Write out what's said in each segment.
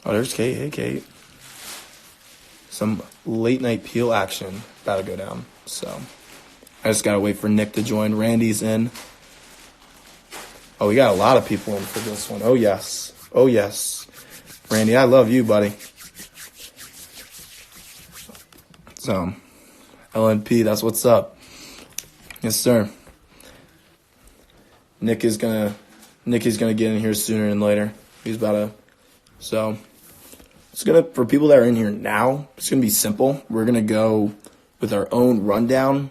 Oh, there's Kate. Hey, Kate. Some late night peel action about to go down. So I just gotta wait for Nick to join. Randy's in. Oh, we got a lot of people in for this one. Oh yes. Oh yes. Randy, I love you, buddy. So LNP, that's what's up. Yes, sir. Nick is gonna get in here sooner than later. He's about to. So it's gonna, for people that are in here now, it's gonna be simple. We're gonna go with our own rundown,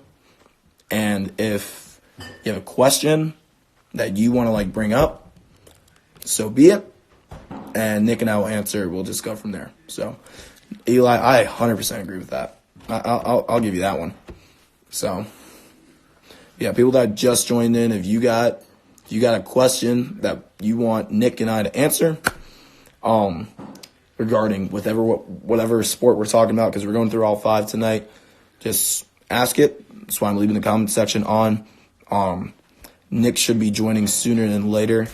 and if you have a question that you want to like bring up, so be it. And Nick and I will answer. We'll just go from there. So Eli, I 100% agree with that. I'll give you that one. So yeah, people that just joined in, if you got a question that you want Nick and I to answer, regarding whatever sport we're talking about, because we're going through all 5 tonight, just ask it. That's why I'm leaving the comment section on. Nick should be joining sooner than later.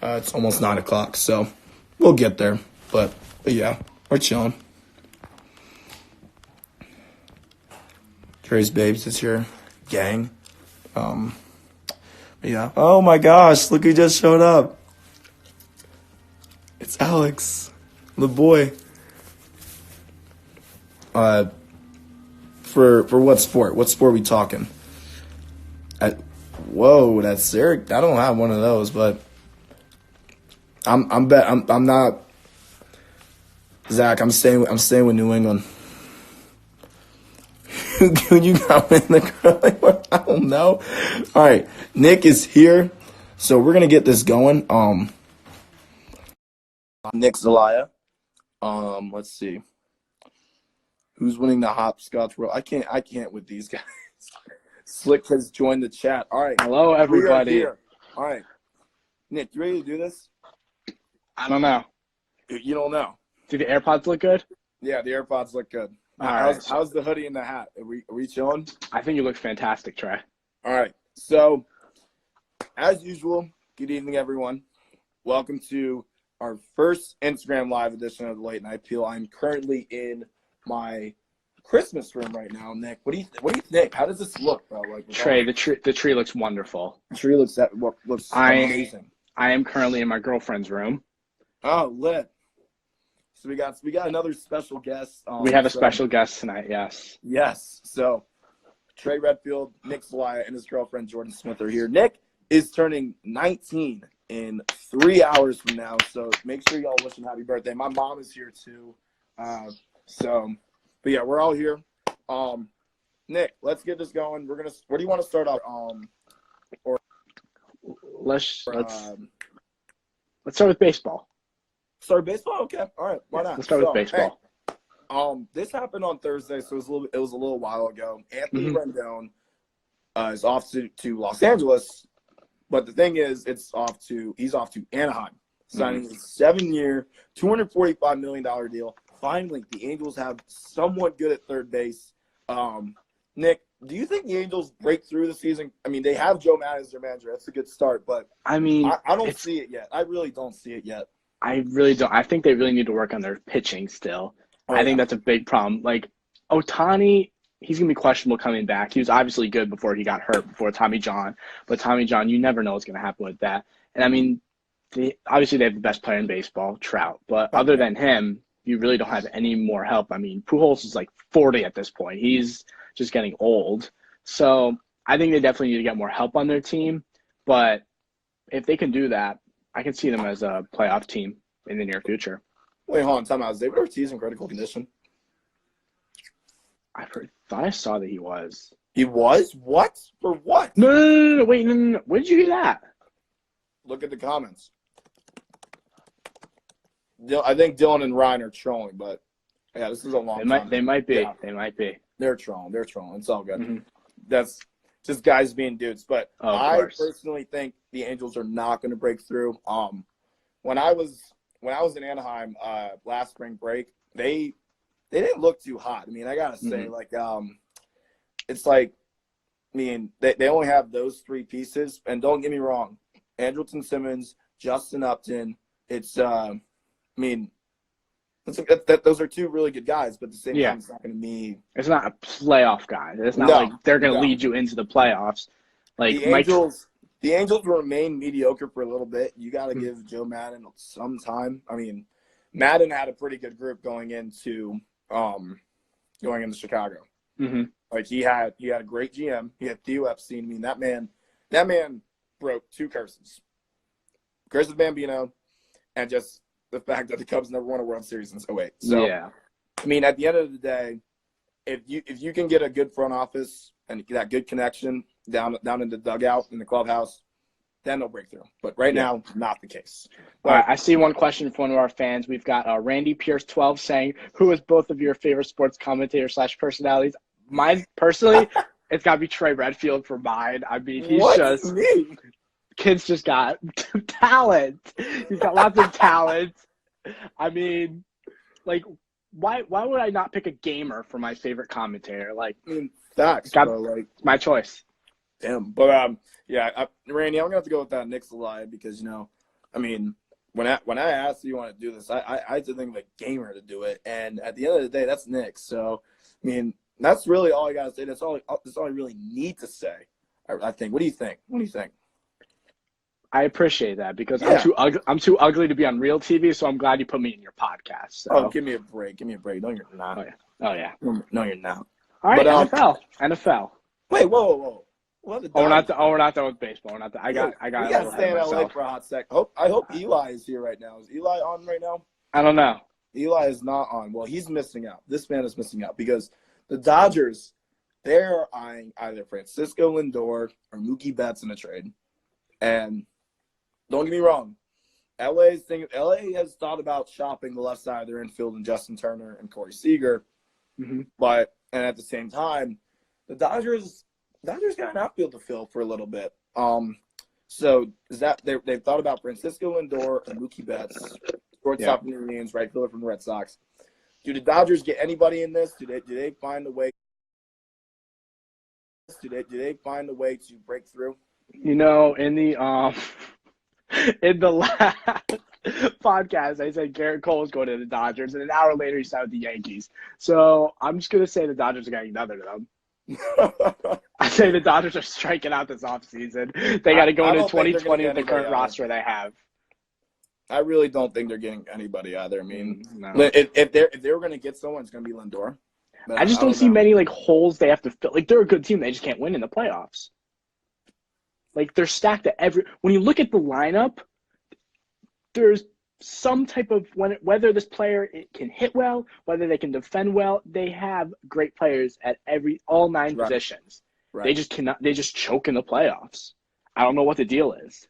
It's almost 9 o'clock, so we'll get there. But yeah, we're chilling. Trey's Babes is here. Gang. Yeah. Oh my gosh, look who just showed up. It's Alex, the boy. For what sport? What sport are we talking? Whoa, that's Eric. I don't have one of those, but I'm not Zach. I'm staying with New England. Who you got in the curling? I don't know. All right, Nick is here, so we're gonna get this going. Nick Zelaya. Let's see. Who's winning the hopscotch world? I can't with these guys. Slick has joined the chat. All right. Hello, everybody. We are here. All right. Nick, you ready to do this? I don't know. You don't know. Do the AirPods look good? Yeah, the AirPods look good. How's the hoodie and the hat? Are we chilling? I think you look fantastic, Trey. All right. So, as usual, good evening, everyone. Welcome to our first Instagram Live edition of the Late Night Peel. I'm currently in my Christmas room right now, Nick. What do you think? How does this look, bro? Like, Trey, the tree looks wonderful. The tree looks amazing. I am currently in my girlfriend's room. Oh, lit. So we got another special guest. We have a special guest tonight, yes. Yes. So Trey Redfield, Nick Zelaya, and his girlfriend Jordan Smith are here. Nick is turning 19 in 3 hours from now, so make sure y'all wish him happy birthday. My mom is here too. But yeah, we're all here. Nick, let's get this going. Where do you want to start off? Let's start with baseball. Start baseball? Okay. All right. Why not? Let's start with baseball. Hey, this happened on Thursday, so it was a little while ago. Anthony Rendon is off to Los Angeles, but the thing is, he's off to Anaheim, signing a 7-year, $245 million deal. Finally, the Angels have someone good at third base. Nick, do you think the Angels break through the season? I mean, they have Joe Maddon as their manager. That's a good start, but I don't see it yet. I really don't see it yet. I really don't. I think they really need to work on their pitching still. I think that's a big problem. Like, Ohtani, he's going to be questionable coming back. He was obviously good before he got hurt, before Tommy John. But Tommy John, you never know what's going to happen with that. And, I mean, obviously they have the best player in baseball, Trout. But other than him, you really don't have any more help. I mean, Pujols is like 40 at this point. He's just getting old. So I think they definitely need to get more help on their team. But if they can do that, I can see them as a playoff team in the near future. Wait, hold on. Time out. Is David Ortiz in critical condition? Thought I saw that he was. He was? What? For what? No. Wait, no. Where did you hear that? Look at the comments. I think Dylan and Ryan are trolling, but yeah, this is a long time. They might be. Yeah. They might be. They're trolling. It's all good. Mm-hmm. That's just guys being dudes. But I personally think the Angels are not going to break through. When I was in Anaheim last spring break, they didn't look too hot. I mean, I gotta say, it's like, I mean, they only have those 3 pieces. And don't get me wrong, Andrelton Simmons, Justin Upton. It's I mean, Those are two really good guys, but at the same Yeah. time, it's not going to be. It's not a playoff guy. It's not like No, they're going to no. lead you into the playoffs. Like The Mike. Angels, the Angels will remain mediocre for a little bit. You got to Mhm. give Joe Madden some time. I mean, Madden had a pretty good group going into Chicago. Mm-hmm. Like he had a great GM. He had Theo Epstein. I mean, that man broke two curses: Curse of Bambino, and just the fact that the Cubs never won a World Series since '08. So, Yeah. I mean, at the end of the day, if you can get a good front office and that good connection down in the dugout in the clubhouse, then they'll break through. But right now, not the case. But All right, I see one question from one of our fans. We've got Randy Pierce 12 saying, "Who is both of your favorite sports commentators / personalities?" Mine personally, it's got to be Trey Redfield for mine. I mean, kid's just got talent. He's got lots of talent. I mean, like, why would I not pick a gamer for my favorite commentator? Like, I mean, facts, bro. Like, it's my choice. Damn. But yeah, Randy, I'm gonna have to go with that Knicks lie because I mean, when I asked you want to do this, I had to think of a gamer to do it, and at the end of the day, that's Knicks. So, I mean, that's really all I gotta say. That's all I really need to say. I think. What do you think? What do you think? I appreciate that because Yeah. I'm too ugly to be on real TV, so I'm glad you put me in your podcast. So. Oh, give me a break. Give me a break. No, you're not. Oh yeah. No, you're not. All right, But, NFL. Wait, whoa. Well, we're not done with baseball. We're not done. I got. We got to stay in LA for a hot sec. I hope Eli is here right now. Is Eli on right now? I don't know. Eli is not on. Well, he's missing out. This man is missing out because the Dodgers, they're eyeing either Francisco Lindor or Mookie Betts in a trade. And don't get me wrong, LA has thought about shopping the left side of their infield in Justin Turner and Corey Seager. Mm-hmm. And at the same time, the Dodgers got an outfield to fill for a little bit. So is that they've thought about Francisco Lindor and Mookie Betts, shortstop from the Indians, right fielder from the Red Sox. Do the Dodgers get anybody in this? Do they find a way? Do they find a way to break through? In the in the last podcast, I said Garrett Cole was going to the Dodgers, and an hour later he signed with the Yankees. So I'm just gonna say the Dodgers are getting another of them. I say the Dodgers are striking out this offseason. They got to go into 2020 with the current roster they have. I really don't think they're getting anybody either. I mean, no. if they were going to get someone, it's going to be Lindor. I just don't see many holes they have to fill. They're a good team. They just can't win in the playoffs. They're stacked at every. When you look at the lineup, there's some type of whether this player can hit well, whether they can defend well. They have great players at all 9 positions. Right. They just cannot. They just choke in the playoffs. I don't know what the deal is.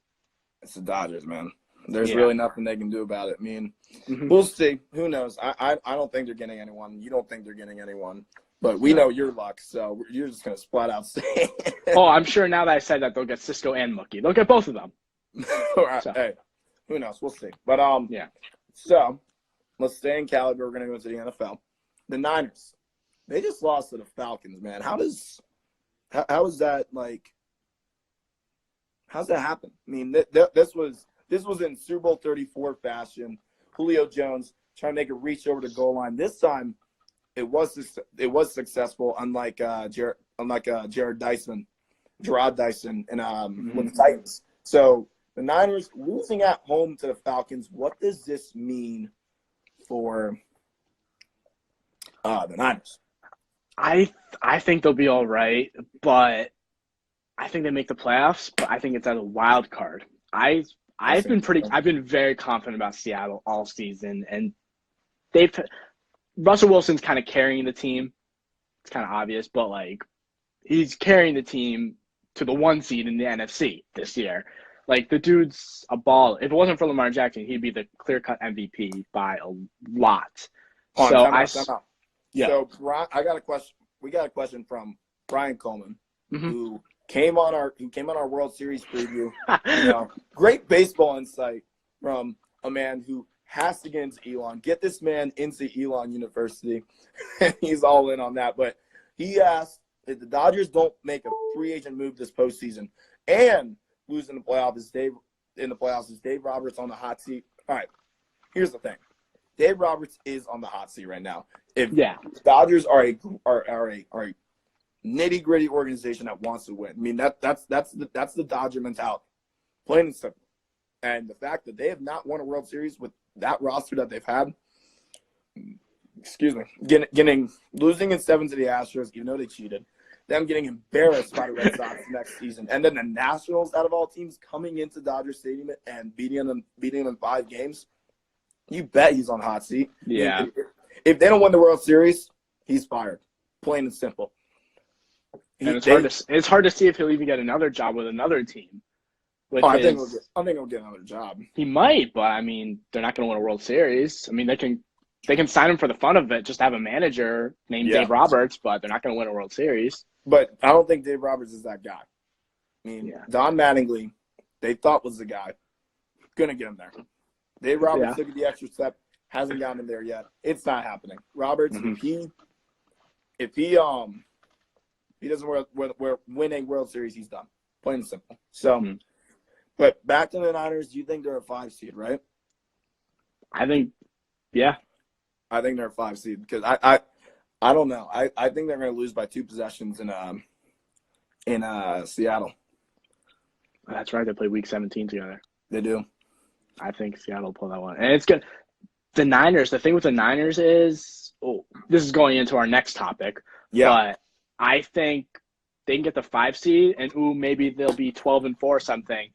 It's the Dodgers, man. There's really nothing they can do about it. I mean, we'll see. Who knows? I don't think they're getting anyone. You don't think they're getting anyone. But we know your luck, so you're just going to splat out say it. Oh, I'm sure now that I said that, they'll get Cisco and Mookie. They'll get both of them. All right. So. Hey, who knows? We'll see. But, yeah. So, let's stay in Caliber. We're going to go to the NFL. The Niners. They just lost to the Falcons, man. How is that, how's that happen? I mean, this was in Super Bowl 34 fashion. Julio Jones trying to make a reach over the goal line. This time, it was successful, unlike Gerard Dyson, with the Titans. So the Niners losing at home to the Falcons. What does this mean for the Niners? I think they'll be all right, but I think they make the playoffs. But I think it's at a wild card. I've been very confident about Seattle all season, and Russell Wilson's kind of carrying the team. It's kind of obvious, but he's carrying the team to the 1 seed in the NFC this year. The dude's a ball. If it wasn't for Lamar Jackson, he'd be the clear-cut MVP by a lot. Time out. Yeah. So I got a question. We got a question from Brian Coleman, who came on our World Series preview. Great baseball insight from a man who has to get into Elon. Get this man into Elon University. He's all in on that. But he asked if the Dodgers don't make a free agent move this postseason and lose in the playoffs, is Dave Roberts on the hot seat? All right, here's the thing. Dave Roberts is on the hot seat right now. If Yeah. the Dodgers are a nitty gritty organization that wants to win, I mean that's the Dodger mentality, plain and simple. And the fact that they have not won a World Series with that roster that they've had, losing in 7 to the Astros, even though they cheated, them getting embarrassed by the Red Sox next season, and then the Nationals, out of all teams, coming into Dodger Stadium and beating them in 5 games, you bet he's on the hot seat. Yeah. If they don't win the World Series, he's fired, plain and simple. And it's hard to see if he'll even get another job with another team. I think he'll get another job. He might, but I mean, they're not going to win a World Series. I mean, they can sign him for the fun of it, just have a manager named Dave Roberts, but they're not going to win a World Series. But I don't think Dave Roberts is that guy. I mean, Don Mattingly, they thought was the guy. Gonna get him there. Dave Roberts took the extra step, hasn't gotten him there yet. It's not happening. Roberts, if he doesn't win a World Series, he's done. Plain and simple. So, but back to the Niners. Do you think they're a 5 seed, right? I think, yeah. I think they're a 5 seed because I don't know. I think they're going to lose by 2 possessions in Seattle. That's right. They play Week 17 together. They do. I think Seattle will pull that one, and it's good. The Niners. The thing with the Niners is, this is going into our next topic. Yeah. But I think they can get the 5 seed, and maybe they'll be 12-4 or something.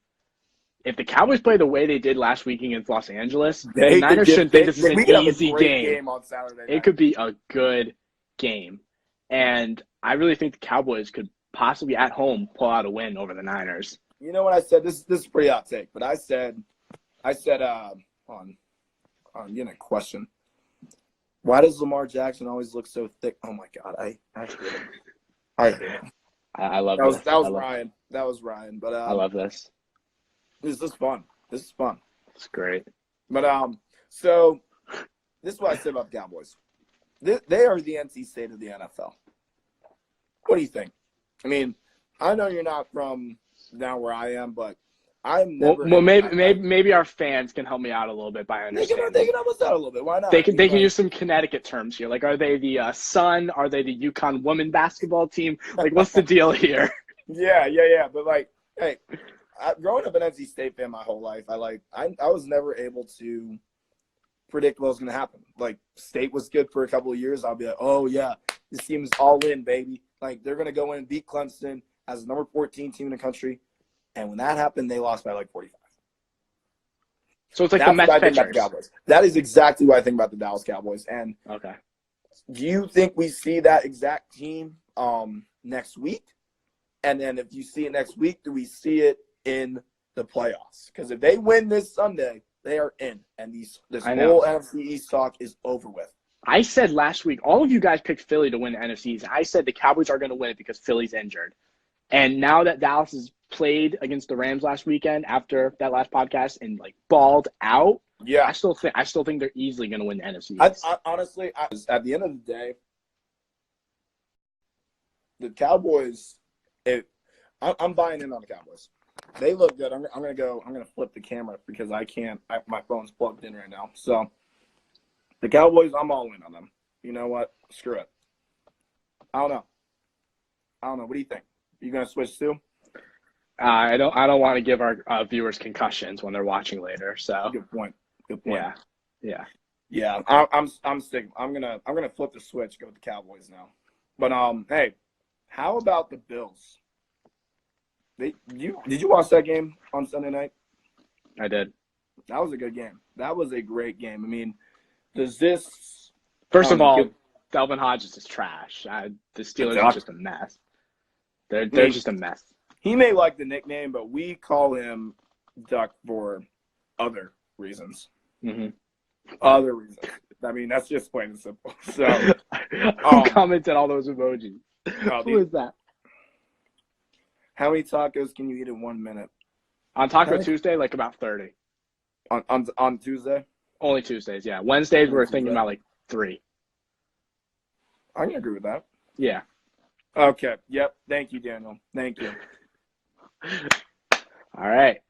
If the Cowboys play the way they did last week against Los Angeles, the Niners shouldn't think this is an easy game. On Saturday night. It could be a good game. And I really think the Cowboys could possibly at home pull out a win over the Niners. You know what I said? This is a pretty hot take, but I said on getting a question. Why does Lamar Jackson always look so thick? Oh my God, I hate him. I hate him. I love this. That was Ryan. That was Ryan. But I love this. This is fun. It's great. But so this is what I said about the Cowboys. They are the NC State of the NFL. What do you think? I mean, I know you're not from down where I am, but I'm never. Well, maybe our fans can help me out a little bit by understanding. They can help us out a little bit. Why not? They can use some Connecticut terms here. Like, are they the Sun? Are they the UConn women basketball team? Like, what's the deal here? Yeah. But like, hey, growing up an NC State fan my whole life, I was never able to predict what was going to happen. Like, State was good for a couple of years. I'll be like, oh yeah, this team is all in, baby. Like, they're going to go in and beat Clemson as the number 14 team in the country. And when that happened, they lost by like 45. So it's like the Mets pitchers. That is exactly what I think about the Dallas Cowboys. And okay, do you think we see that exact team next week? And then if you see it next week, do we see it in the playoffs? Because if they win this Sunday, they are in. And this whole NFC East talk is over with. I said last week, all of you guys picked Philly to win the NFC East. I said the Cowboys are going to win it because Philly's injured. And now that Dallas has played against the Rams last weekend after that last podcast and like balled out, I still think they're easily going to win the NFC East. Honestly, at the end of the day, the Cowboys. I'm buying in on the Cowboys. They look good. I'm gonna flip the camera because I can't. My phone's plugged in right now. So the Cowboys, I'm all in on them. You know what? Screw it. I don't know. What do you think? You gonna switch too? I don't want to give our viewers concussions when they're watching later. So good point. Yeah. I'm sticking. I'm gonna flip the switch. Go with the Cowboys now. But hey, how about the Bills? Did you watch that game on Sunday night? I did. That was a good game. That was a great game. I mean, does this? First of all, Delvin Hodges is trash. The Steelers are just a mess. They're just a mess. He may like the nickname, but we call him Duck for other reasons. Mm-hmm. Other reasons. I mean, that's just plain and simple. So, who commented all those emojis? Who is that? How many tacos can you eat in 1 minute? On Taco Tuesday, like about 30. On Tuesday? Only Tuesdays, yeah. Wednesdays, we're thinking about like 3. I can agree with that. Yeah. Okay. Yep. Thank you, Daniel. Thank you. All right.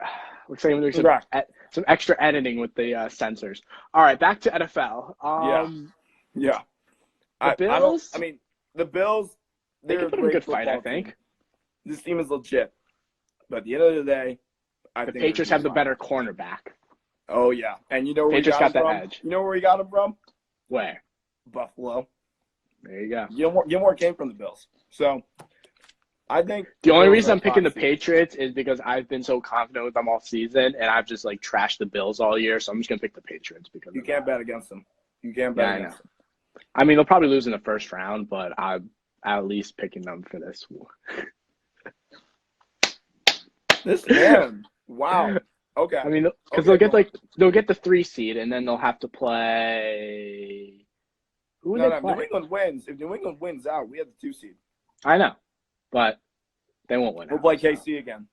Looks like I'm doing Congrats. some extra editing with the sensors. All right, back to NFL. Yeah. The Bills. The Bills. They They're can a put up a great good fight, I football think. team. This team is legit, but at the end of the day, I The think Patriots have the better cornerback. Oh yeah, and you know where Patriots we got got him that from? edge. You know where we got him from? Where? Buffalo. There you go. Gilmore came from the Bills, so I think the only Bills reason are I'm picking the fine. Patriots is because I've been so confident with them all season, and I've just like trashed the Bills all year. So I'm just gonna pick the Patriots because You can't bet against them. You can't bet against them. I mean, they'll probably lose in the first round, but I'm at least picking them for this. This man, wow. Okay. I mean, because they'll get the 3 seed, and then they'll have to play. Who would they play? New England wins. If New England wins out, we have the 2 seed. I know, but they won't win. We'll play KC again.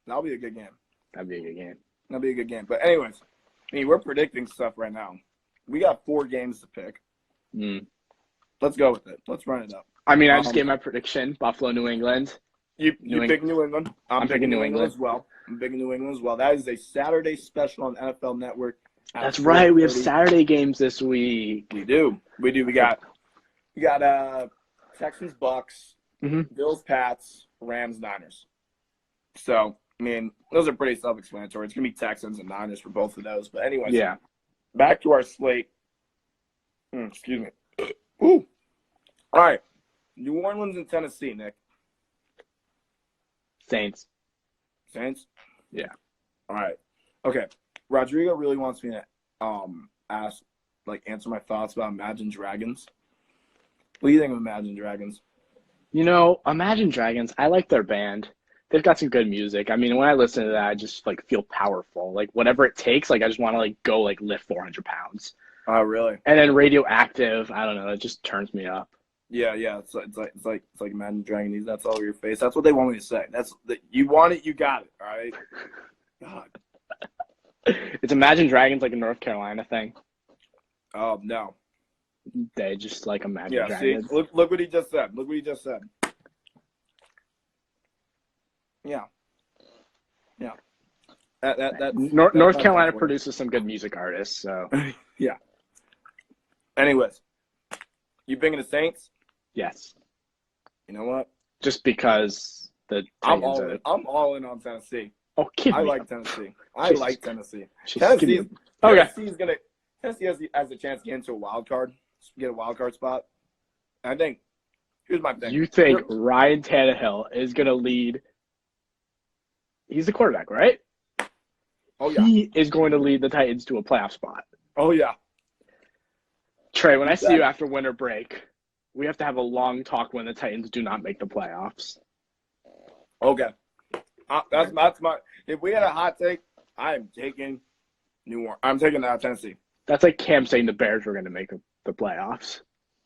That'll be a good game. That'd be a good game. But anyways, we're predicting stuff right now. We got 4 games to pick. Let's go with it. Let's run it up. I mean, I just gave my prediction: Buffalo, New England. You pick New England. I'm picking New England England as well. I'm picking New England as well. That is a Saturday special on NFL Network. That's right. We have Saturday games this week. We do. We got Texans, Bucks, Bills, Pats, Rams, Niners. So, those are pretty self-explanatory. It's going to be Texans and Niners for both of those. But anyways, back to our slate. Excuse me. Ooh. All right. New Orleans and Tennessee, Nick. Saints? Yeah. All right. Okay. Rodrigo really wants me to answer my thoughts about Imagine Dragons. What do you think of Imagine Dragons? Imagine Dragons, I like their band. They've got some good music. I mean, when I listen to that, I just feel powerful. Whatever it takes, I just want to go lift 400 pounds. Oh, really? And then Radioactive, I don't know, it just turns me up. Yeah. It's like Imagine Dragons. That's all over your face. That's what they want me to say. You want it, you got it. All right. God. It's Imagine Dragons like a North Carolina thing. Oh no. They just Imagine Dragons. See, look what he just said. Yeah. North Carolina produces some good music artists. So. Yeah. Anyways, you picking the Saints? Yes. You know what? Just because I'm all in on Tennessee. Oh, I like Tennessee. Tennessee. Tennessee has a chance to get into a wild card spot. I think. Here's my thing. You think Ryan Tannehill is going to lead? He's the quarterback, right? Oh yeah. He is going to lead the Titans to a playoff spot. Oh yeah. Trey, when I see you after winter break, we have to have a long talk when the Titans do not make the playoffs. Okay. That's my. If we had a hot take, I am taking New Orleans. I'm taking Tennessee. That's like Cam saying the Bears were going to make the playoffs.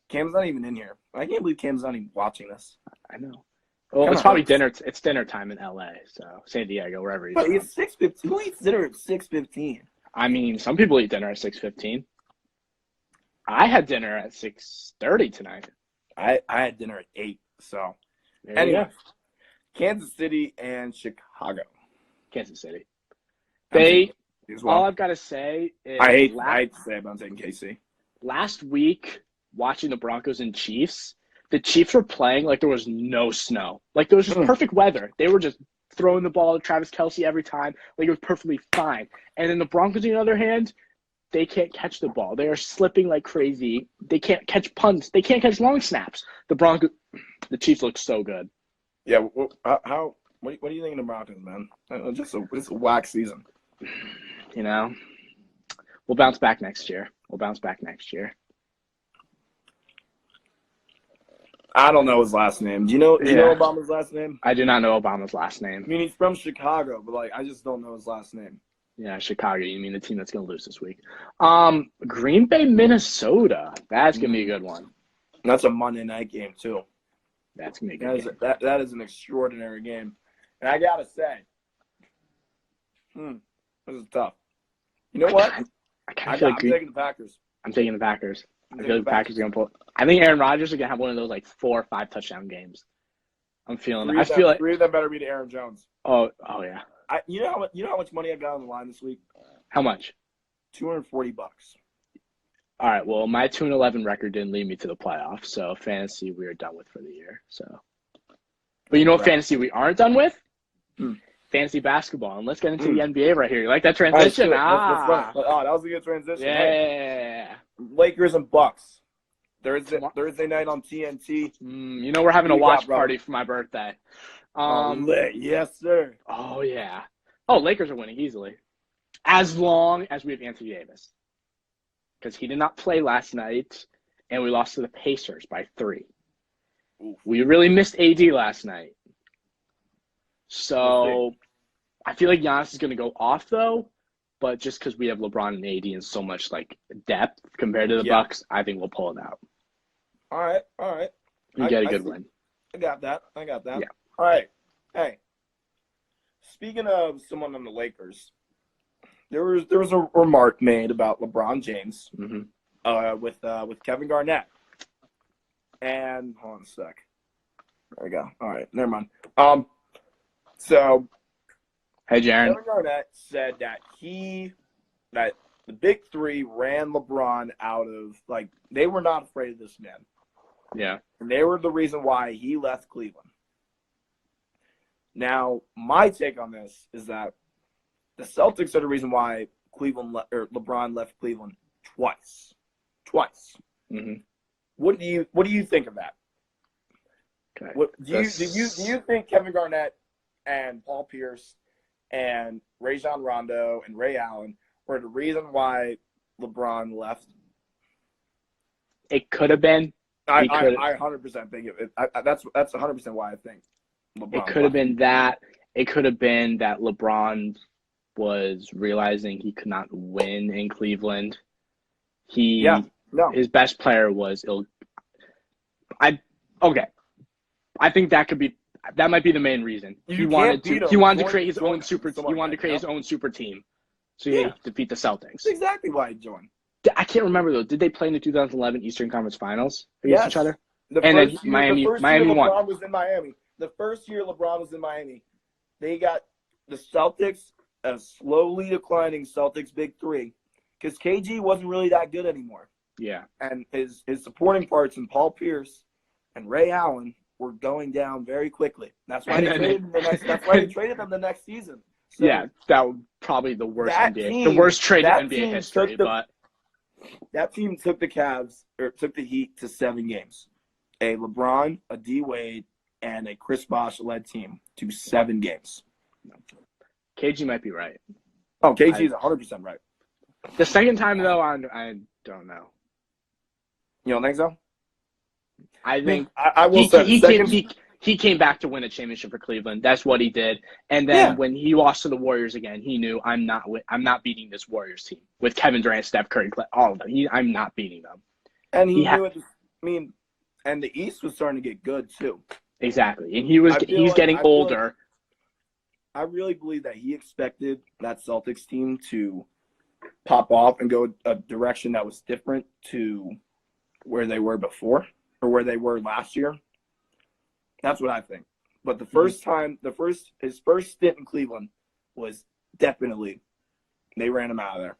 Cam's not even in here. I can't believe Cam's not even watching this. I know. Well, it's probably dinner. It's dinner time in LA, so San Diego, wherever he's. But it's 6:15. Who eats dinner at 6:15? I mean, some people eat dinner at 6:15. I had dinner at 6:30 tonight. I had dinner at 8. So anyway, Kansas City and Chicago. Kansas City. All I've got to say is I hate to say it, but I'm taking KC. Last week, watching the Broncos and Chiefs, the Chiefs were playing like there was no snow. Like there was just perfect weather. They were just throwing the ball to Travis Kelce every time. Like it was perfectly fine. And then the Broncos, on the other hand, they can't catch the ball. They are slipping like crazy. They can't catch punts. They can't catch long snaps. The Chiefs look so good. Yeah. What do you think of the Broncos, man? It's a whack season. We'll bounce back next year. I don't know his last name. Do you know Obama's last name? I do not know Obama's last name. I mean, he's from Chicago, but I just don't know his last name. Yeah, Chicago. You mean the team that's going to lose this week? Green Bay, Minnesota. That's going to be a good one. That's a Monday night game too. That's going to be a good game. That is an extraordinary game. And I got to say, this is tough. You know what? I'm taking the Packers. I'm taking the Packers. I feel like the Packers are going to pull. I think Aaron Rodgers is going to have one of those 4 or 5 touchdown games. I'm feeling it. I feel like 3 of them better be to Aaron Jones. oh yeah. You know how much money I got on the line this week? How much? $240. All right. Well, my 2-11 record didn't lead me to the playoffs, so fantasy we are done with for the year. So, but you know what fantasy we aren't done with? Fantasy basketball. And let's get into the NBA right here. You like that transition? Let's run it. Oh, that was a good transition. Yeah. Hey, Lakers and Bucks. Thursday night on TNT. You know we're having a watch party for my birthday. Lit. Yes, sir. Oh yeah. Oh, Lakers are winning easily, as long as we have Anthony Davis, because he did not play last night, and we lost to the Pacers by 3. Oof. We really missed AD last night, so I feel like Giannis is going to go off though. But just because we have LeBron and AD and so much like depth compared to the Bucks, I think we'll pull it out. All right. You get a good win. I got that. Yeah. All right. Hey, speaking of someone on the Lakers, there was a remark made about LeBron James with Kevin Garnett. And hold on a sec. There we go. All right, never mind. So, hey, Jaron. Kevin Garnett said that that the big three ran LeBron out of, like, they were not afraid of this man. Yeah. And they were the reason why he left Cleveland. Now, my take on this is that the Celtics are the reason why LeBron left Cleveland twice. Mm-hmm. What do you think of that? Okay. Do you think Kevin Garnett and Paul Pierce and Rajon Rondo and Ray Allen were the reason why LeBron left? It could have been. I 100% think it. That's 100% why I think LeBron. It could have been that. It could have been that LeBron was realizing he could not win in Cleveland. His best player was ill. I think that might be the main reason. He wanted to create his own super team. So he had to defeat the Celtics. That's exactly why he joined. I can't remember though. Did they play in the 2011 Eastern Conference Finals against each other? Miami won. LeBron was in Miami. The first year LeBron was in Miami, they got the Celtics, a slowly declining Celtics big three, because KG wasn't really that good anymore. Yeah. And his supporting parts and Paul Pierce and Ray Allen were going down very quickly. That's why they traded them the next season. So yeah, that was probably the worst trade in NBA history. But that team took the Heat to 7 games. A LeBron, a D Wade, and a Chris Bosh led team to 7 games. KG might be right. Oh, KG is 100% right. The second time though, I don't know. You don't think so? I think I will say he came back to win a championship for Cleveland. That's what he did. And then when he lost to the Warriors again, he knew I'm not beating this Warriors team with Kevin Durant, Steph Curry, all of them. I'm not beating them. And he knew it. I mean, and the East was starting to get good too. Exactly, and he's getting older. I really believe that he expected that Celtics team to pop off and go a direction that was different to where they were before or where they were last year. That's what I think. But the first time, his first stint in Cleveland was definitely they ran him out of there.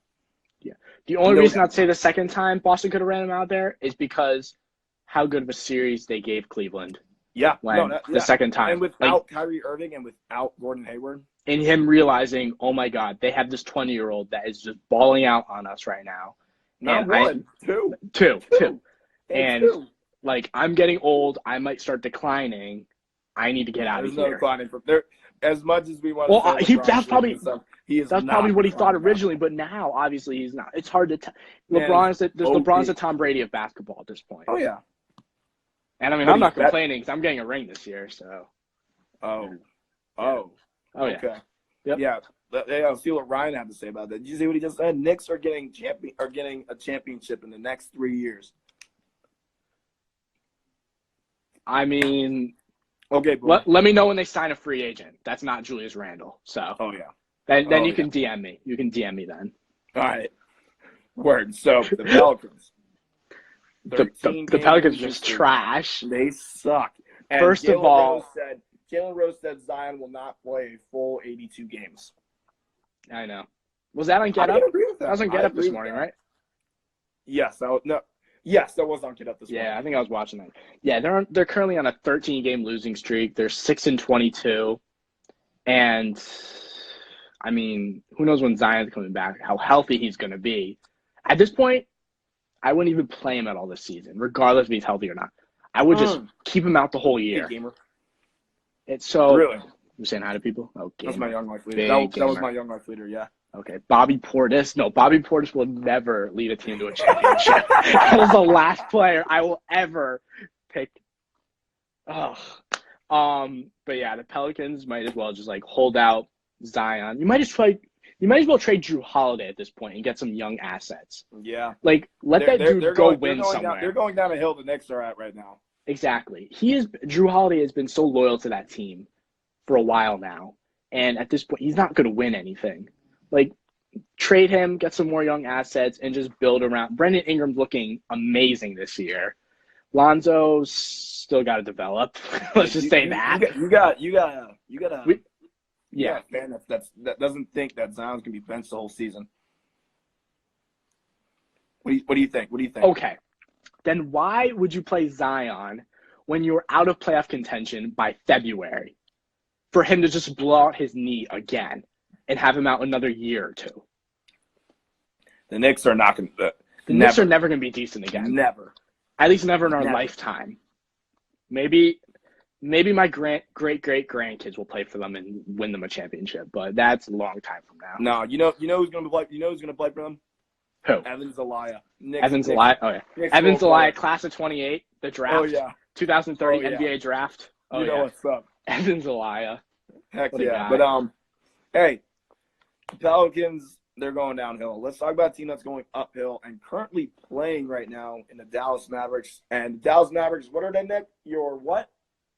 Yeah. The only reason I'd say the second time Boston could have ran him out there is because how good of a series they gave Cleveland. Yeah. The second time. And without Kyrie Irving and without Gordon Hayward. And him realizing, oh my God, they have this 20-year-old that is just balling out on us right now. Not one, two. And like, I'm getting old. I might start declining. I need to get out of here. There's no declining from there. As much as we want to say that's probably what he thought originally, but now obviously he's not. It's hard to tell. LeBron's the Tom Brady of basketball at this point. Oh yeah. And I mean, I'm not complaining because I'm getting a ring this year. So. Oh yeah. Okay. Yep. Yeah. I'll see what Ryan had to say about that. Did you see what he just said? Knicks are getting a championship in the next 3 years. I mean, okay. Let me know when they sign a free agent. That's not Julius Randle. So. Oh yeah. Then you can DM me. You can DM me then. All right. Word. So the Pelicans. The Pelicans just trash. They suck. And First of all, Jalen Rose said Zion will not play a full 82 games. I know. Was that on Get I Up? agree with that. That was on Get Up this morning, right? Yes, that was on Get Up this morning. Yeah, I think I was watching that. Yeah, they're currently on a 13-game losing streak. They're 6-22, and I mean, who knows when Zion's coming back? How healthy he's going to be. At this point, I wouldn't even play him at all this season, regardless if he's healthy or not. I would just keep him out the whole year. Big gamer. It's so. Really? You saying hi to people? Oh, gamer. That's my young life leader. That was my young life leader. Yeah. Okay, Bobby Portis. No, Bobby Portis will never lead a team to a championship. That is the last player I will ever pick. Oh, but yeah, the Pelicans might as well just like hold out Zion. You might as well trade Drew Holiday at this point and get some young assets. Yeah, like let that dude go win somewhere. They're going down a hill the Knicks are at right now. Exactly. Drew Holiday has been so loyal to that team for a while now, and at this point, he's not going to win anything. Like, trade him, get some more young assets, and just build around. Brandon Ingram's looking amazing this year. Lonzo's still got to develop. Let's just say that. You got a fan that doesn't think that Zion's gonna be benched the whole season. What do you think? Okay, then why would you play Zion when you're out of playoff contention by February for him to just blow out his knee again and have him out another year or two? The Knicks are not going to. The Knicks are never going to be decent again. Never. At least never in our lifetime. Maybe my great grandkids will play for them and win them a championship, but that's a long time from now. No, you know who's going to play. You know who's going to play for them? Who? Evan Zelaya. Zelaya. Oh yeah. Evan Zelaya, class of 28, the draft. Oh yeah. 2030 NBA draft. Oh you know what's up. Evan Zelaya. Heck yeah. But hey, Pelicans, they're going downhill. Let's talk about a team that's going uphill and currently playing right now in the Dallas Mavericks. And the Dallas Mavericks, what are they, Nick? Your what?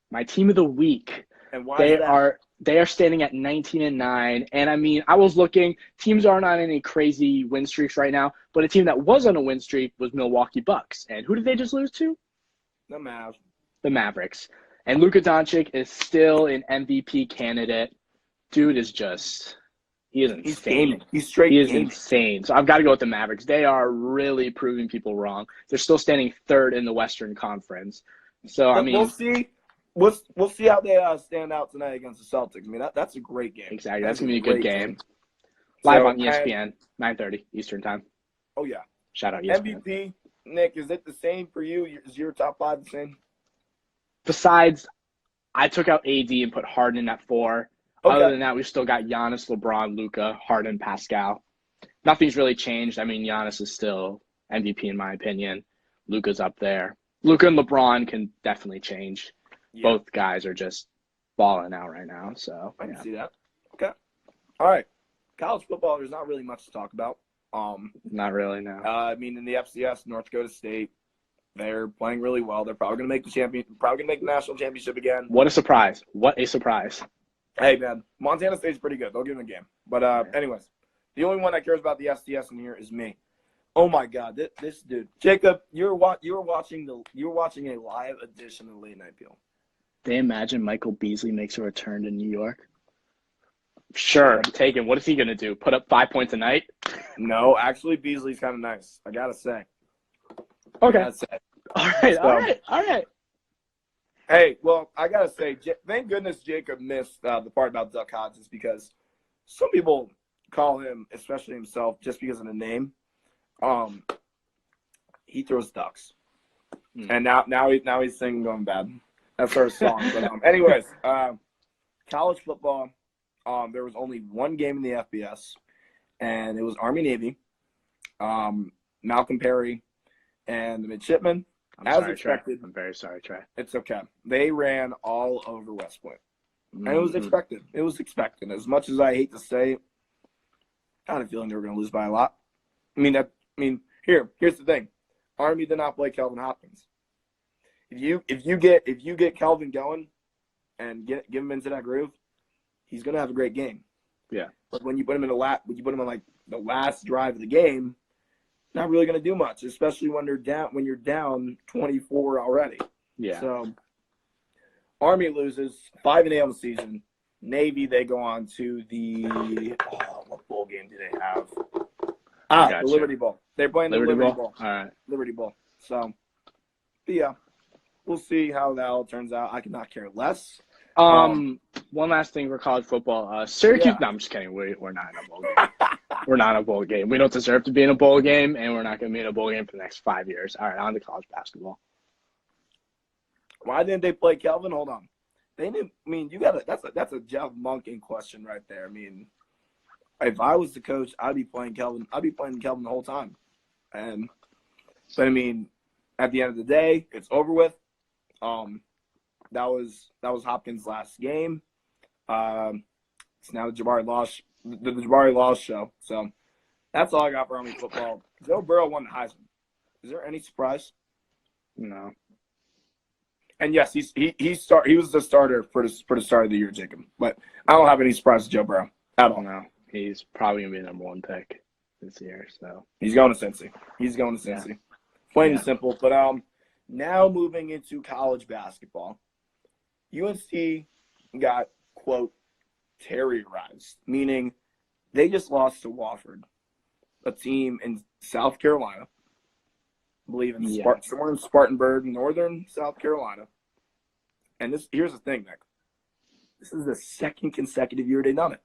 My team of the week. And why is that? They are standing at 19-9. And I mean, I was looking, teams aren't on any crazy win streaks right now, but a team that was on a win streak was Milwaukee Bucks. And who did they just lose to? The Mavs. The Mavericks. And Luka Doncic is still an MVP candidate. Dude is just he is insane. He is insane. So I've got to go with the Mavericks. They are really proving people wrong. They're still standing third in the Western Conference. So I mean, we'll see. We'll see how they stand out tonight against the Celtics. I mean, that's a great game. Exactly. That's gonna be a good game. Live on ESPN, 9:30 Eastern time. Oh yeah. Shout out ESPN. MVP, Nick, is it the same for you? Is your top 5 the same? Besides, I took out AD and put Harden at 4. Okay. Other than that, we've still got Giannis, LeBron, Luka, Harden, Pascal. Nothing's really changed. I mean, Giannis is still MVP in my opinion. Luka's up there. Luka and LeBron can definitely change. Yeah. Both guys are just balling out right now. So I can see that. Okay. All right. College football, there's not really much to talk about. Not really, no. I mean, in the FCS, North Dakota State, they're playing really well. They're probably going to make the national championship again. What a surprise. What a surprise. Hey, man, Montana State's pretty good. They'll give them a game. But anyways, the only one that cares about the FCS in here is me. Oh my God, this dude, Jacob, you were watching a live edition of Late Night Peel. They imagine Michael Beasley makes a return to New York. Sure, take him. What is he gonna do? Put up 5 points a night? No, actually, Beasley's kind of nice. I gotta say. Okay. All right. Hey, well, I gotta say, thank goodness Jacob missed the part about Duck Hodges because some people call him, especially himself, just because of the name. He throws ducks, and now he's singing "Going Bad." That's our song. But anyways, college football. There was only one game in the FBS, and it was Army Navy. Malcolm Perry and the midshipmen. Expected. I'm very sorry, Trey. It's okay. They ran all over West Point. And it was expected. It was expected. As much as I hate to say, I had a feeling they were going to lose by a lot. Here's the thing. Army did not play Kelvin Hopkins. If you get Kelvin going and give him into that groove, he's going to have a great game. Yeah. But when you put him in like the last drive of the game, not really going to do much, especially when you're down 24 already. Yeah. So Army loses 5-8 on the season. Navy, they go on to what bowl game do they have? The Liberty Bowl. They're playing the Liberty Bowl. All right. Liberty Bowl. So, yeah, we'll see how that all turns out. I could not care less. One last thing for college football. Syracuse. Yeah. No, I'm just kidding. We're not in a bowl game. We're not in a bowl game. We don't deserve to be in a bowl game, and we're not going to be in a bowl game for the next 5 years. All right, on to college basketball. Why didn't they play Kelvin? Hold on. They didn't. I mean, that's a Jeff Monken question right there. I mean, if I was the coach, I'd be playing Kelvin. I'd be playing Kelvin the whole time. But I mean, at the end of the day, it's over with. That was Hopkins' last game. It's now the Jabari Laws show. So that's all I got for Army football. Joe Burrow won the Heisman. Is there any surprise? No. And yes, he was the starter for the start of the year, Jacob. But I don't have any surprise to Joe Burrow at all. No, he's probably gonna be the number 1 pick this year. So he's going to Cincy. Yeah. Plain and simple. But now moving into college basketball, UNC got quote terrorized, meaning they just lost to Wofford, a team in South Carolina. I believe in somewhere in Spartanburg, northern South Carolina. And here's the thing, Nick. This is the second consecutive year they've done it.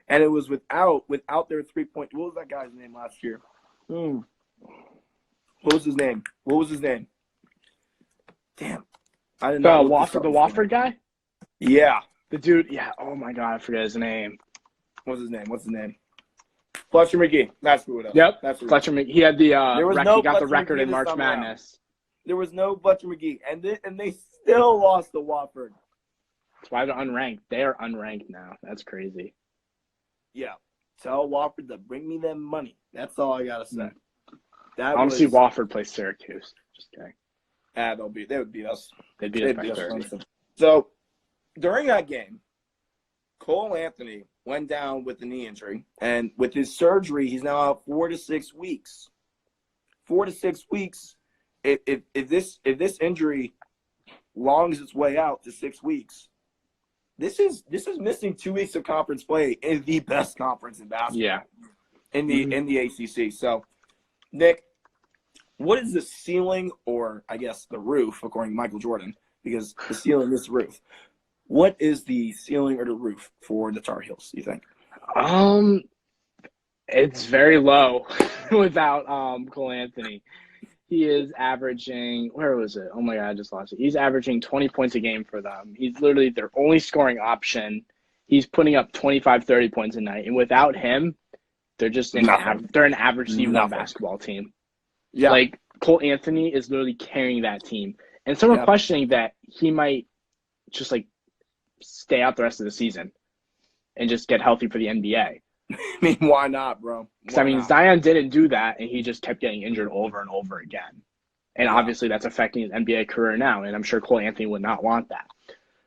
And it was without their 3-point. What was that guy's name last year? What was his name? Damn. I didn't know. The Wofford guy? Yeah. The dude, yeah. Oh, my God. I forget his name. What's his name? Fletcher McGee. That's who it was. Yep. Fletcher McGee. He had the he got the record in March Madness. There was no Fletcher McGee. And they still lost to Wofford. That's why they're unranked. They are unranked now. That's crazy. Yeah. Tell Wofford to bring me them money. That's all I got to say. I want to see Wofford play Syracuse. Just kidding. They would beat us. They'd beat us by 30. So, during that game, Cole Anthony went down with a knee injury, and with his surgery, he's now out 4 to 6 weeks. 4 to 6 weeks. If this injury longs its way out to 6 weeks, this is missing 2 weeks of conference play in the best conference in basketball. Yeah. In the ACC. So, Nick, what is the ceiling, or I guess the roof, according to Michael Jordan, because the ceiling is the roof. What is the ceiling or the roof for the Tar Heels, do you think? It's very low without Cole Anthony. He is averaging, where was it? Oh my God, I just lost it. He's averaging 20 points a game for them. He's literally their only scoring option. He's putting up 25, 30 points a night. And without him, they're just an average D1 basketball team. Yeah. Like, Cole Anthony is literally carrying that team. And some are questioning that he might just, like, stay out the rest of the season and just get healthy for the NBA. I mean, why not, bro? Zion didn't do that, and he just kept getting injured over and over again. And obviously that's affecting his NBA career now, and I'm sure Cole Anthony would not want that.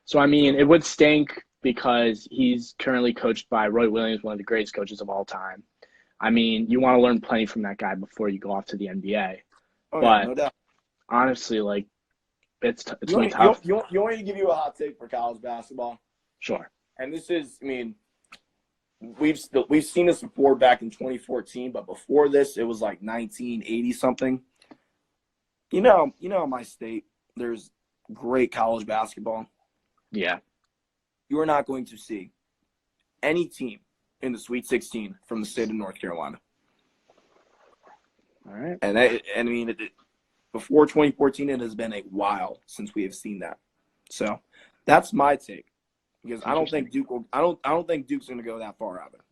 So, I mean, it would stink because he's currently coached by Roy Williams, one of the greatest coaches of all time. I mean, you want to learn plenty from that guy before you go off to the NBA. No doubt. Honestly, like, it's really tough. You want me to give you a hot take for college basketball? Sure. And this is, I mean, we've seen this before back in 2014, but before this, it was like 1980 something. You know, in my state, there's great college basketball. Yeah. You are not going to see any team in the Sweet 16 from the state of North Carolina. All right. And I mean, before 2014, it has been a while since we have seen that. So that's my take, because I don't think Duke's going to go that far either.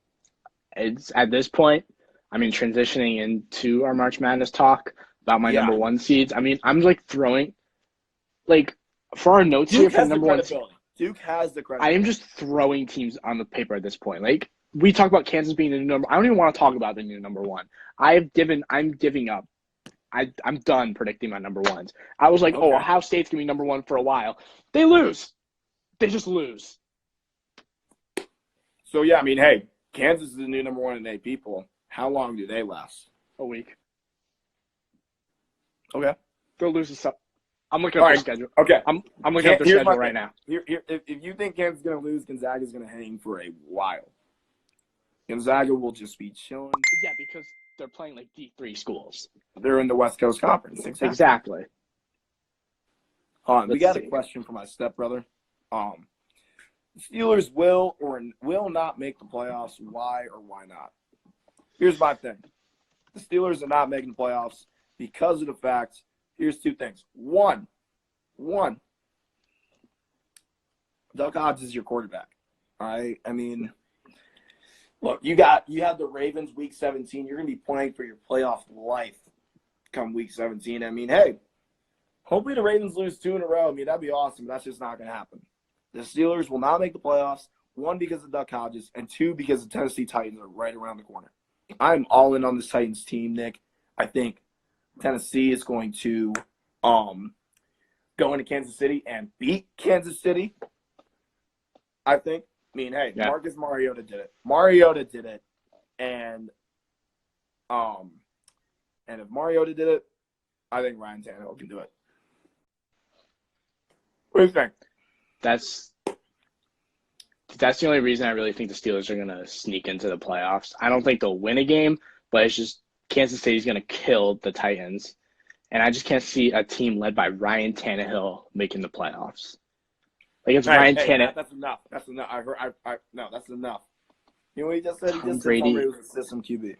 It's at this point. I mean, transitioning into our March Madness talk about my number one seeds. I mean, I'm like throwing, like, for our notes Duke here for number one. Duke has the credibility. I am just throwing teams on the paper at this point. Like, we talk about Kansas being the new number. I don't even want to talk about the new number one. I'm giving up. I'm done predicting my number ones. I was like, Ohio State's going to be number one for a while. They lose. They just lose. So, yeah, I mean, hey, Kansas is the new number one in AP poll. How long do they last? A week. Okay. They'll lose I'm looking All up the right. schedule. Okay. I'm looking up the Here's my schedule right thing. now. If you think Kansas is going to lose, Gonzaga is going to hang for a while. Gonzaga will just be chilling. Yeah, because they're playing like D3 schools. They're in the West Coast Conference. Exactly. We got see. a question from my stepbrother. The Steelers will or will not make the playoffs. Why or why not? Here's my thing. The Steelers are not making the playoffs because of the fact. Here's two things. One, Doug Hobbs is your quarterback. All right. I mean, look, you have the Ravens week 17. You're going to be playing for your playoff life come week 17. I mean, hey, hopefully the Ravens lose 2 in a row. I mean, that'd be awesome. But that's just not going to happen. The Steelers will not make the playoffs. 1, because of Duck Hodges, and 2, because the Tennessee Titans are right around the corner. I'm all in on this Titans team, Nick. I think Tennessee is going to go into Kansas City and beat Kansas City. I think. I mean, hey, yeah. Marcus Mariota did it. And if Mariota did it, I think Ryan Tannehill can do it. What do you think? That's the only reason I really think the Steelers are going to sneak into the playoffs. I don't think they'll win a game, but it's just Kansas City's going to kill the Titans. And I just can't see a team led by Ryan Tannehill making the playoffs. Like it's Ryan Tannehill. That's enough. That's enough. No, that's enough. You know what he just said? He just Brady. said Tom Brady was a system QB.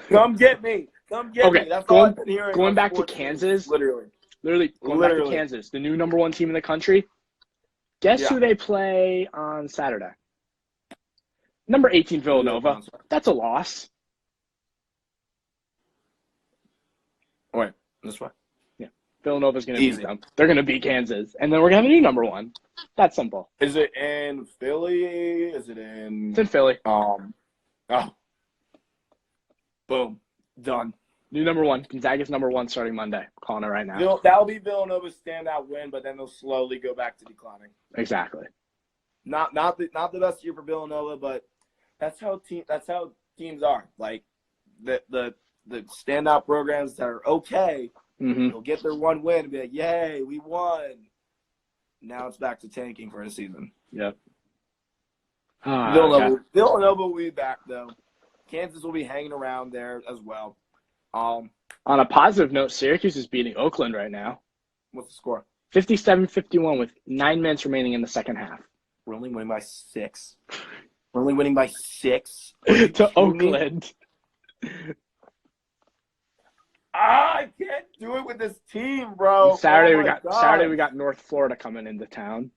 Come get me. Okay, That's all I've been hearing. Going back to Kansas. Literally Going back to Kansas, the new number 1 team in the country. Guess who they play on Saturday? Number 18, Villanova. That's a loss. Wait, this way. Yeah. Villanova's going to beat them. They're going to beat Kansas. And then we're going to have a new number 1. That's simple. Is it in Philly? Is it in... It's in Philly. Boom. Done. New number 1. Gonzaga's number 1 starting Monday. Calling it right now. That'll be Villanova's standout win, but then they'll slowly go back to declining. Exactly. Not the best year for Villanova, but that's how teams are. Like the standout programs that are okay, they'll get their 1 win and be like, "Yay, we won!" Now it's back to tanking for a season. Yep. Villanova will be back though. Kansas will be hanging around there as well. On a positive note, Syracuse is beating Oakland right now. What's the score? 57-51 with 9 minutes remaining in the second half. We're only winning by 6. We're only winning by 6 to Oakland. I can't do it with this team, bro. Saturday we got North Florida coming into town.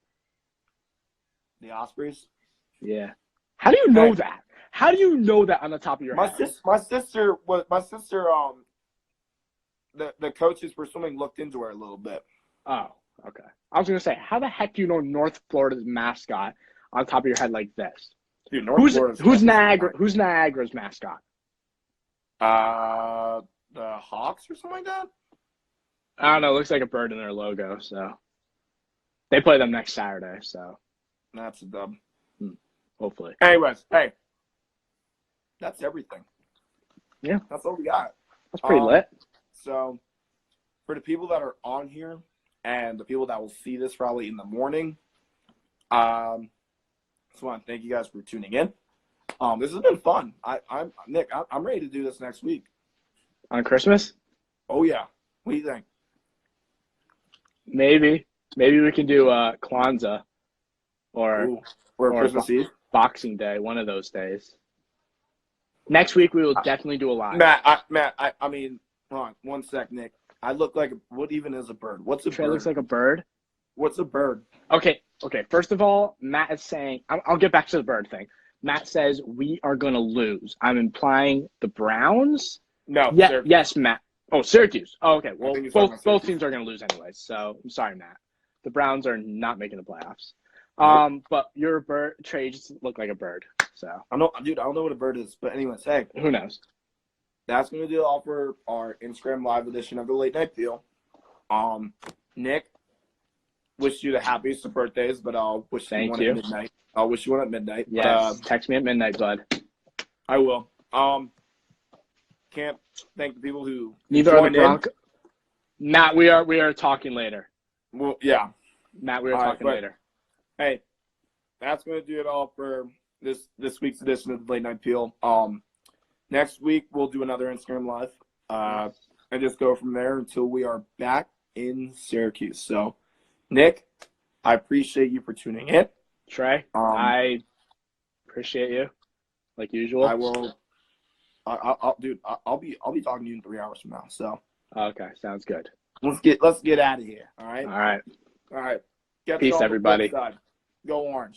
The Ospreys? Yeah. How do you know that? How do you know that on the top of your head? My sister, the coaches for swimming looked into her a little bit. Oh, okay. I was gonna say, how the heck do you know North Florida's mascot on top of your head like this? Dude, who's Niagara's mascot? The Hawks or something like that? I don't know. It looks like a bird in their logo. So they play them next Saturday. So that's a dub. Hopefully. Anyways, hey, that's everything. Yeah, that's all we got. That's pretty lit. So for the people that are on here and the people that will see this probably in the morning, just want to thank you guys for tuning in. This has been fun. I'm Nick. I'm ready to do this next week. On Christmas? Oh yeah. What do you think? Maybe we can do Kwanzaa or Christmas Eve, Boxing Day, one of those days. Next week we will definitely do a live. Matt. I mean, hold on, 1 sec, Nick. I look like what even is a bird? What's a bird? Looks like a bird. What's a bird? Okay. First of all, Matt is saying I'll get back to the bird thing. Matt says we are going to lose. I'm implying the Browns. No. Yeah. Yes, Matt. Oh, Syracuse. Oh, okay. Well, both teams are going to lose anyways. So I'm sorry, Matt. The Browns are not making the playoffs. But your bird, Trey, just look like a bird. So I don't know what a bird is, but anyways, hey, who knows? That's going to do it all for our Instagram live edition of the Late Night Feel. Nick, wish you the happiest of birthdays, but I'll wish you one at midnight. I'll wish you one at midnight. Yes, text me at midnight, bud. I will. Can't thank the people who neither are the Broncos. Matt, we are talking later. Well, yeah. Matt, we are All right, talking but later. hey, that's going to do it all for this week's edition of the Late Night Peel. Next week we'll do another Instagram live, and just go from there until we are back in Syracuse. So, Nick, I appreciate you for tuning in. Trey, I appreciate you, like usual. I will. Dude, I'll be talking to you in 3 hours from now. So. Okay, sounds good. Let's get out of here. All right. All right. All right. Get Peace, everybody. Go Orange.